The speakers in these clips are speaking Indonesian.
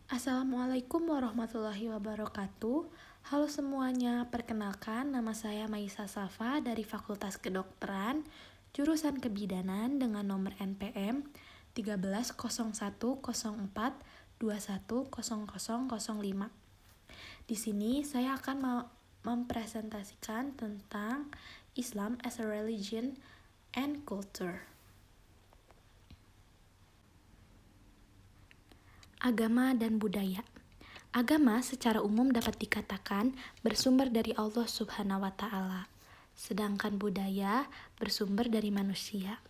Assalamualaikum warahmatullahi wabarakatuh. Halo semuanya, perkenalkan nama saya Maisa Safa dari Fakultas Kedokteran, jurusan Kebidanan dengan nomor NPM 130104210005. Di sini saya akan mempresentasikan tentang Islam as a Religion and Culture. Agama dan budaya. Agama secara umum dapat dikatakan bersumber dari Allah Subhanahu wa Ta'ala, sedangkan budaya bersumber dari manusia.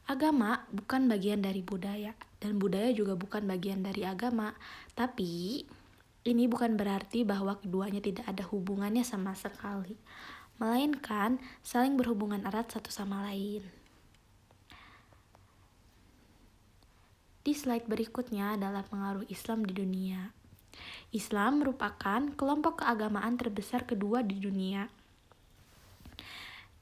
Agama bukan bagian dari budaya, dan budaya juga bukan bagian dari agama, tapi ini bukan berarti bahwa keduanya tidak ada hubungannya sama sekali, melainkan saling berhubungan erat satu sama lain. Di slide berikutnya adalah pengaruh Islam di dunia. Islam merupakan kelompok keagamaan terbesar kedua di dunia.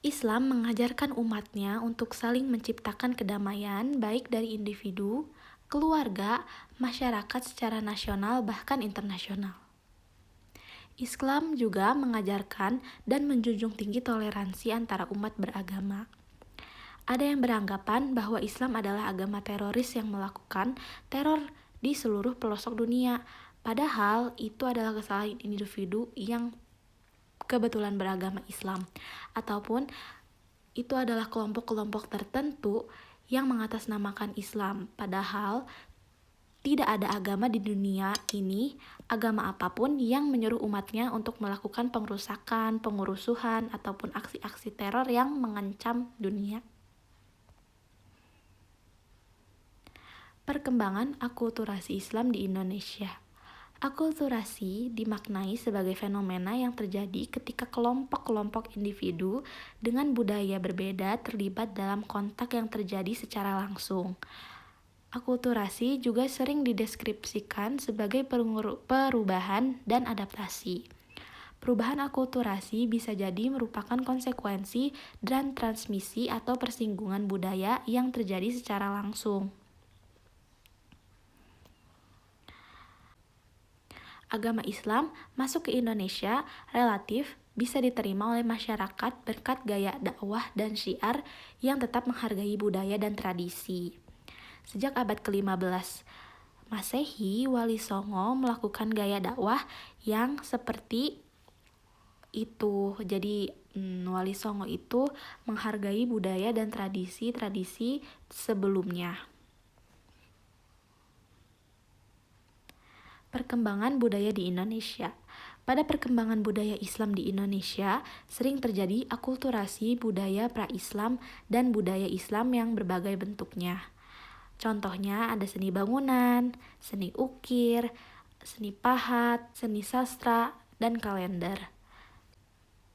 Islam mengajarkan umatnya untuk saling menciptakan kedamaian baik dari individu, keluarga, masyarakat secara nasional bahkan internasional. Islam juga mengajarkan dan menjunjung tinggi toleransi antara umat beragama. Ada yang beranggapan bahwa Islam adalah agama teroris yang melakukan teror di seluruh pelosok dunia. Padahal itu adalah kesalahan individu yang kebetulan beragama Islam. Ataupun itu adalah kelompok-kelompok tertentu yang mengatasnamakan Islam. Padahal tidak ada agama di dunia ini, agama apapun yang menyuruh umatnya untuk melakukan pengrusakan, pengurusuhan, ataupun aksi-aksi teror yang mengancam dunia. Perkembangan akulturasi Islam di Indonesia. Akulturasi dimaknai sebagai fenomena yang terjadi ketika kelompok-kelompok individu dengan budaya berbeda terlibat dalam kontak yang terjadi secara langsung. Akulturasi juga sering dideskripsikan sebagai perubahan dan adaptasi. Perubahan akulturasi bisa jadi merupakan konsekuensi dan transmisi atau persinggungan budaya yang terjadi secara langsung. Agama Islam masuk ke Indonesia relatif bisa diterima oleh masyarakat berkat gaya dakwah dan syiar yang tetap menghargai budaya dan tradisi. Sejak abad ke-15 Masehi, Wali Songo melakukan gaya dakwah yang seperti itu. Jadi Wali Songo itu menghargai budaya dan tradisi-tradisi sebelumnya. Perkembangan budaya di Indonesia. Pada perkembangan budaya Islam di Indonesia, sering terjadi akulturasi budaya pra-Islam dan budaya Islam yang berbagai bentuknya. Contohnya ada seni bangunan, seni ukir, seni pahat, seni sastra, dan kalender.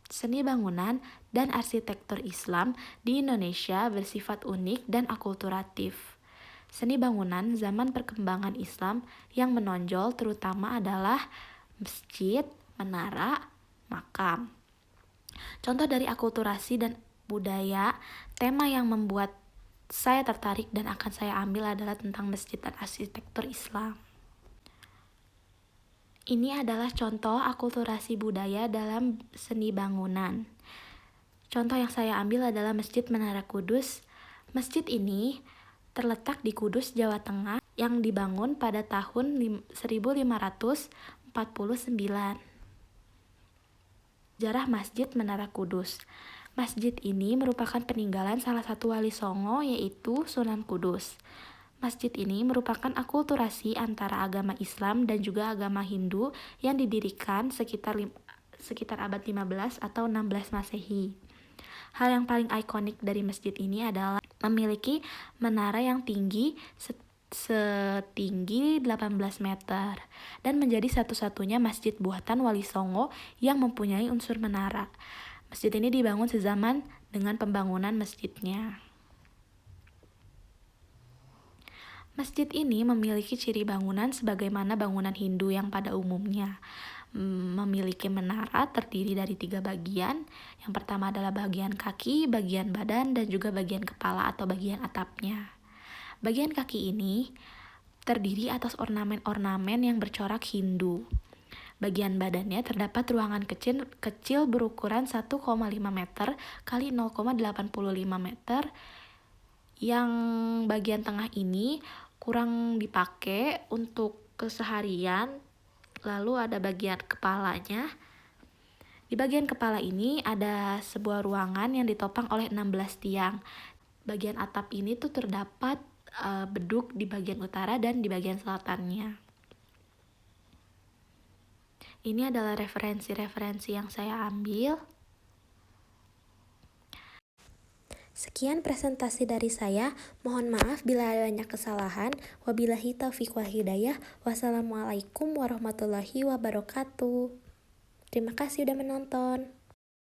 Seni bangunan dan arsitektur Islam di Indonesia bersifat unik dan akulturatif. Seni bangunan zaman perkembangan Islam yang menonjol terutama adalah masjid, menara, makam. Contoh dari akulturasi dan budaya, tema yang membuat saya tertarik dan akan saya ambil adalah tentang masjid dan arsitektur Islam. Ini adalah contoh akulturasi budaya dalam seni bangunan. Contoh yang saya ambil adalah Masjid Menara Kudus. Masjid ini terletak di Kudus, Jawa Tengah yang dibangun pada tahun 1549. Sejarah Masjid Menara Kudus. Masjid ini merupakan peninggalan salah satu wali Songo yaitu Sunan Kudus. Masjid ini merupakan akulturasi antara agama Islam dan juga agama Hindu yang didirikan sekitar abad 15 atau 16 Masehi. Hal yang paling ikonik dari masjid ini adalah memiliki menara yang tinggi setinggi 18 meter dan menjadi satu-satunya masjid buatan Wali Songo yang mempunyai unsur menara. Masjid ini dibangun sezaman dengan pembangunan masjidnya. Masjid ini memiliki ciri bangunan sebagaimana bangunan Hindu yang pada umumnya. Memiliki menara terdiri dari 3 bagian. Yang pertama adalah bagian kaki, bagian badan, dan juga bagian kepala atau bagian atapnya. Bagian kaki ini terdiri atas ornamen-ornamen yang bercorak Hindu. Bagian badannya terdapat ruangan kecil berukuran 1,5 meter kali 0,85 meter. Yang bagian tengah ini kurang dipakai untuk keseharian. Lalu ada bagian kepalanya. Di bagian kepala ini ada sebuah ruangan yang ditopang oleh 16 tiang. Bagian atap ini tuh terdapat beduk di bagian utara dan di bagian selatannya. Ini adalah referensi-referensi yang saya ambil. Sekian presentasi dari saya. Mohon maaf bila ada banyak kesalahan. Wabillahi taufiq wal hidayah. Wassalamualaikum warahmatullahi wabarakatuh. Terima kasih sudah menonton.